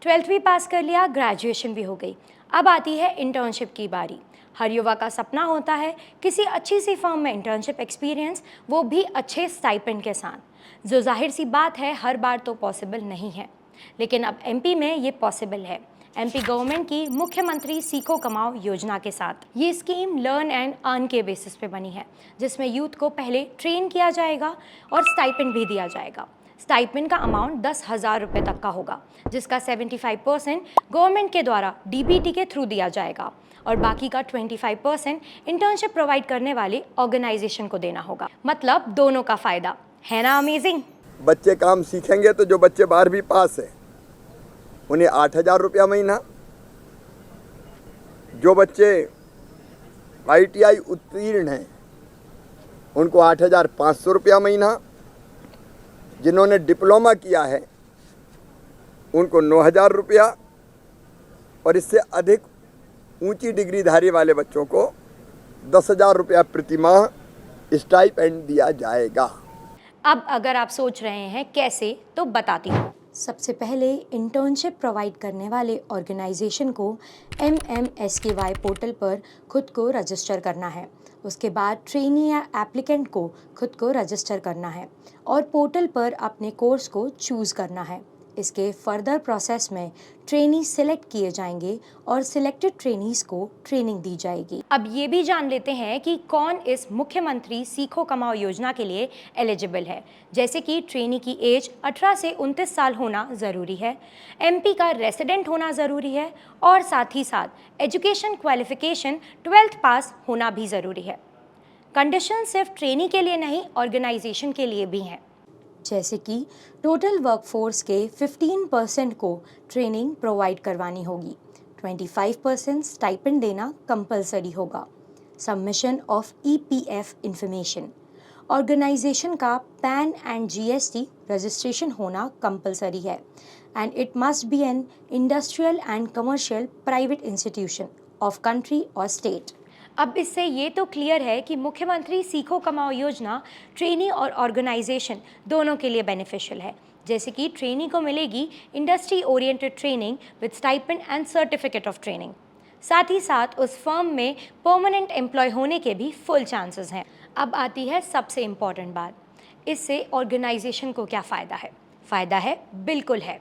12th भी पास कर लिया, ग्रेजुएशन भी हो गई, अब आती है इंटर्नशिप की बारी। हर युवा का सपना होता है किसी अच्छी सी फर्म में इंटर्नशिप एक्सपीरियंस, वो भी अच्छे स्टाइपेंड के साथ, जो जाहिर सी बात है हर बार तो पॉसिबल नहीं है, लेकिन अब एमपी में ये पॉसिबल है। एमपी गवर्नमेंट की मुख्यमंत्री सीखो कमाओ योजना के साथ ये स्कीम लर्न एंड अर्न के बेसिस पे बनी है, जिसमें यूथ को पहले ट्रेन किया जाएगा और स्टाइपेंड भी दिया जाएगा। स्टाइपेंड का अमाउंट 10,000 रुपये तक का होगा, जिसका 75% गवर्नमेंट के द्वारा डीबीटी के थ्रू दिया जाएगा और बाकी का 25% इंटर्नशिप प्रोवाइड करने वाले ऑर्गेनाइजेशन को देना होगा। मतलब दोनों का फायदा है ना। अमेजिंग। बच्चे काम सीखेंगे तो जो बच्चे 12वीं पास है उन्हें 8,000 रुपया महीना, जो बच्चे ITI उत्तीर्ण हैं उनको 8,500 रुपया महीना, जिन्होंने डिप्लोमा किया है उनको 9,000 रुपया, और इससे अधिक ऊंची डिग्रीधारी वाले बच्चों को 10,000 रुपया प्रति माह स्टाइपेंड दिया जाएगा। अब अगर आप सोच रहे हैं कैसे, तो बताती हूँ। सबसे पहले इंटर्नशिप प्रोवाइड करने वाले ऑर्गेनाइजेशन को MMSKY पोर्टल पर खुद को रजिस्टर करना है। उसके बाद ट्रेनी या एप्लीकेंट को खुद को रजिस्टर करना है और पोर्टल पर अपने कोर्स को चूज़ करना है। इसके फर्दर प्रोसेस में ट्रेनी सिलेक्ट किए जाएंगे और सिलेक्टेड ट्रेनीज़ को ट्रेनिंग दी जाएगी। अब ये भी जान लेते हैं कि कौन इस मुख्यमंत्री सीखो कमाओ योजना के लिए एलिजिबल है। जैसे कि ट्रेनी की एज 18 से 29 साल होना ज़रूरी है, MP का रेसिडेंट होना ज़रूरी है और साथ ही साथ एजुकेशन क्वालिफिकेशन 12th पास होना भी ज़रूरी है। कंडीशन सिर्फ ट्रेनी के लिए नहीं, ऑर्गेनाइजेशन के लिए भी हैं, जैसे कि टोटल वर्कफोर्स के 15% को ट्रेनिंग प्रोवाइड करवानी होगी, 25% स्टाइपेंड देना कंपलसरी होगा, submission of EPF information, organisation का पैन एंड GST रजिस्ट्रेशन होना कंपलसरी है, and it must be an industrial and commercial private institution of country और स्टेट। अब इससे ये तो क्लियर है कि मुख्यमंत्री सीखो कमाओ योजना ट्रेनी और ऑर्गेनाइजेशन दोनों के लिए बेनिफिशियल है। जैसे कि ट्रेनी को मिलेगी industry oriented training with stipend and certificate of training, साथ ही साथ उस फर्म में परमानेंट एम्प्लॉय होने के भी फुल चांसेस हैं। अब आती है सबसे इम्पॉर्टेंट बात, इससे ऑर्गेनाइजेशन को क्या फ़ायदा है। फ़ायदा है, बिल्कुल है।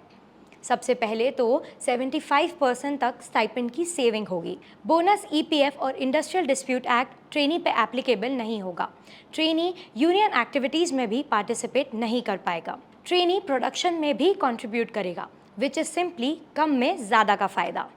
सबसे पहले तो 75% तक स्टाइपेंड की सेविंग होगी। बोनस, EPF और इंडस्ट्रियल डिस्प्यूट एक्ट ट्रेनी पे एप्लीकेबल नहीं होगा। ट्रेनी यूनियन एक्टिविटीज़ में भी पार्टिसिपेट नहीं कर पाएगा। ट्रेनी प्रोडक्शन में भी कंट्रीब्यूट करेगा, विच इज़ सिंपली कम में ज़्यादा का फ़ायदा।